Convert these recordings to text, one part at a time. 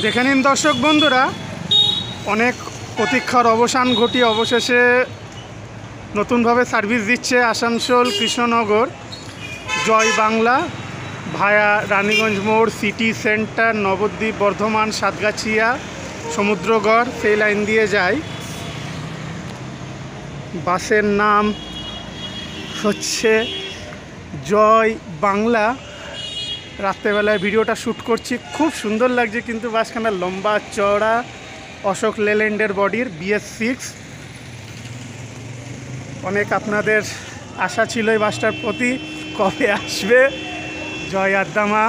দেখে নিন দর্শক বন্ধুরা, অনেক প্রতীক্ষার অবসান ঘটিয়ে অবশেষে নতুনভাবে সার্ভিস দিচ্ছে আসানসোল কৃষ্ণনগর জয় বাংলা ভায়া রানীগঞ্জ মোড়, সিটি সেন্টার, নবদ্বীপ, বর্ধমান, সাতগাছিয়া, সমুদ্রগড়, সেই লাইন দিয়ে যায়। বাসের নাম হচ্ছে জয় বাংলা। রাত্রেবেলায় ভিডিওটা শ্যুট করছি, খুব সুন্দর লাগছে কিন্তু বাসখানা লম্বা চওড়া, অশোক লেল্যান্ডের বডির, BS6। অনেক আপনাদের আশা ছিল এই বাসটার প্রতি, কবে আসবে জয় আদ্দামা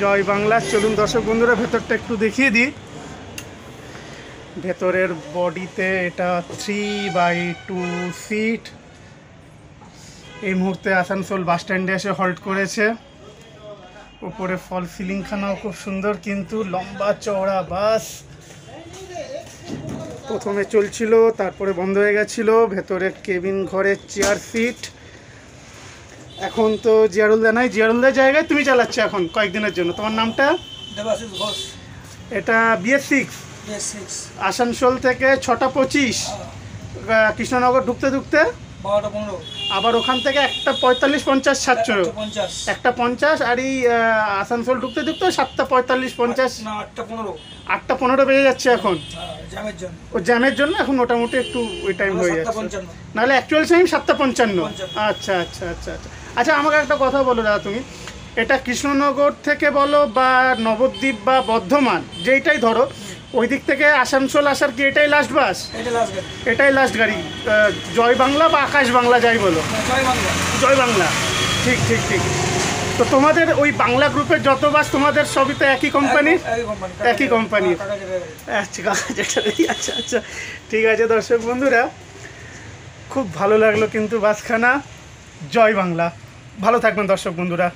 জয় বাংলা। চলুন দর্শক বন্ধুরা ভেতরটা একটু দেখিয়ে দিই। ভেতরের বডিতে এটা 3x2 সিট। এই মুহূর্তে আসানসোল বাস স্ট্যান্ডে এসে হল্ট করেছে। উপরে ফল সিলিংখানাও খুব সুন্দর, কিন্তু লম্বা চওড়া বাস। প্রথমে চলছিল, তারপরে বন্ধ হয়ে গেছিল। ভেতরে কেবিন ঘরের চেয়ার সিট। এখন তো জিয়ারুলদা নাই, জিয়ারুলদার জায়গায় তুমি চালাচ্ছ এখন কয়েকদিনের জন্য। তোমার নামটা? দেবাশিস ঘোষ। এটা BS6 আসানসোল থেকে 6টা 25 কৃষ্ণনগর ঢুকতে ঢুকতে 12টা 15, আবার ওখান থেকে 1টা 45 50 ছাড়ছো। 1টা 50 আর এই আসানসোল ঢুকতে ঢুকতে 7টা 45 50 না 8টা 15, 8টা 15 বেজে যাচ্ছে এখন। জ্যামের জন্য। ও জ্যামের জন্য এখন মোটামুটি একটু ওই টাইম হয়ে যাচ্ছে। 7:55, নাহলে অ্যাকচুয়াল টাইম 7টা 55। আচ্ছা আচ্ছা আচ্ছা আচ্ছা আচ্ছা, আমাকে একটা কথা বলো দাদা, তুমি এটা কৃষ্ণনগর থেকে বলো বা নবদ্বীপ বা বর্ধমান, যেইটাই ধরো, ওই দিক থেকে আসানসোল আসার কি এটাই লাস্ট বাস? এটা লাস্ট গাড়ি। এটাই লাস্ট গাড়ি। জয় বাংলা বা আকাশ বাংলা যাই বলো। জয় বাংলা। জয় বাংলা, ঠিক ঠিক ঠিক। তো তোমাদের ওই বাংলা গ্রুপের যত বাস তোমাদের সবই তো একই কোম্পানির? একই কোম্পানির। আচ্ছা আচ্ছা আচ্ছা, ঠিক আছে দর্শক বন্ধুরা, খুব ভালো লাগলো কিন্তু বাসখানা। জয় বাংলা। ভালো থাকবেন দর্শক বন্ধুরা।